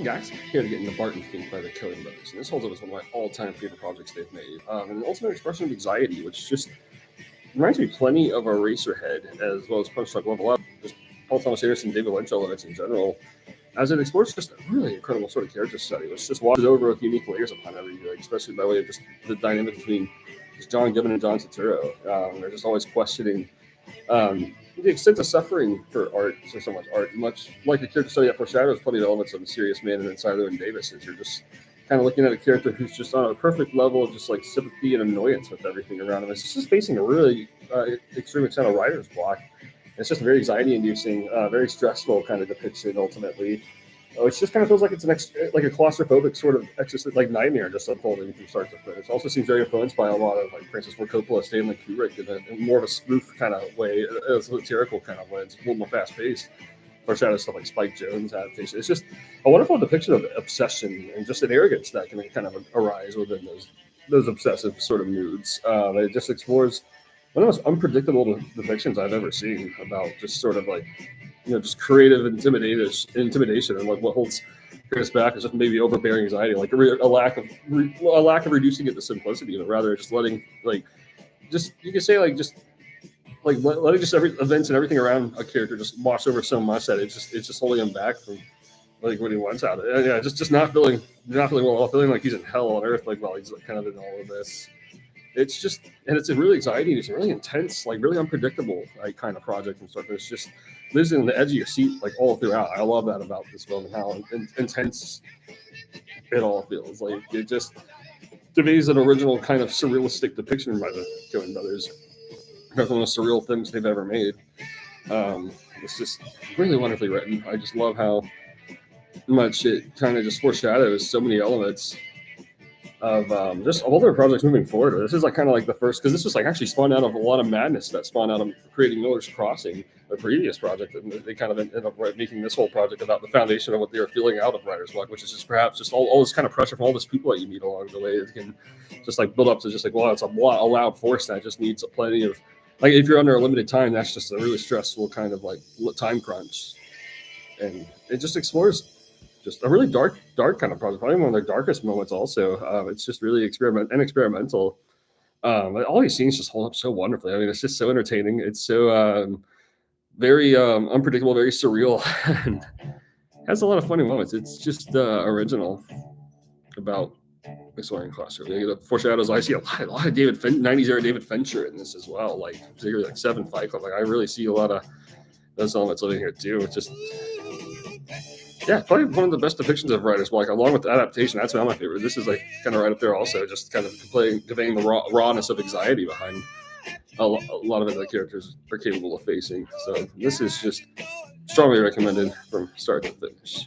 Guys, here to get into Barton, Fink by the Coen brothers. And this holds up as one of my all-time favorite projects they've made. And an ultimate expression of anxiety, which just reminds me plenty of Eraserhead, as well as Punch Drunk Level Up, just Paul Thomas Anderson, David Lynch elements in general, as it explores just a really incredible sort of character study, which just washes over with unique layers upon every, like, especially by way of just the dynamic between just John Gibbon and John Turturro. They're just always questioning the extent of suffering for art, so much art, much like a character study that foreshadows plenty of elements of the serious man and inside Llewyn Davis, as you're just kind of looking at a character who's just on a perfect level of just like sympathy and annoyance with everything around him. It's just facing a really extreme extent of writer's block. It's just very anxiety-inducing, very stressful kind of depiction. Ultimately, it just kind of feels like it's like a claustrophobic sort of like nightmare just unfolding from start to finish. It also seems very influenced by a lot of like Francis Ford Coppola, Stanley Kubrick, in more of a spoof kind of way, a satirical kind of way. It's a little more fast-paced. Foreshadows stuff like Spike Jonze adaptation. It's just a wonderful depiction of obsession and just an arrogance that can kind of arise within those obsessive sort of moods. It just explores one of the most unpredictable depictions I've ever seen about just sort of like, just creative intimidation, and like what holds Chris back is just maybe overbearing anxiety, like a lack of reducing it to simplicity, but rather just letting you could say letting just every events and everything around a character just wash over so much that it's just holding him back from like what he wants out of it. Yeah, just not feeling well at all, feeling like he's in hell on earth, like while he's like kind of in all of this. It's just, and it's a really anxiety, it's a really intense, like really unpredictable like kind of project and stuff. It's just lives in the edge of your seat like all throughout. I love that about this film and how intense it all feels. Like it just, to me, is an original kind of surrealistic depiction by the Coen brothers. One of the most surreal things they've ever made. It's just really wonderfully written. I just love how much it kind of just foreshadows so many elements of just all their projects moving forward. This is like kind of like the first, because this was like actually spawned out of a lot of madness that spawned out of creating Miller's Crossing, the previous project, and they kind of ended up making this whole project about the foundation of what they were feeling out of writer's block, which is just perhaps just all this kind of pressure from all these people that you meet along the way. It can just like build up to just like, well, it's a loud force that just needs plenty of, like if you're under a limited time, that's just a really stressful kind of like time crunch. And it just explores just a really dark kind of project, probably one of their darkest moments also. It's just really experimental. All these scenes just hold up so wonderfully. I mean, it's just so entertaining. It's so very unpredictable, very surreal, and has a lot of funny moments. It's just original about exploring classroom. It foreshadows. I see a lot of 90s era David Fincher in this as well. Like particularly like Seven, Fight Club. Like I really see a lot of those elements living here too. It's just, yeah, probably one of the best depictions of writer's block, along with the adaptation. That's my favorite. This is like kind of right up there also, just kind of conveying the rawness of anxiety behind a lot of it that characters are capable of facing. So this is just strongly recommended from start to finish.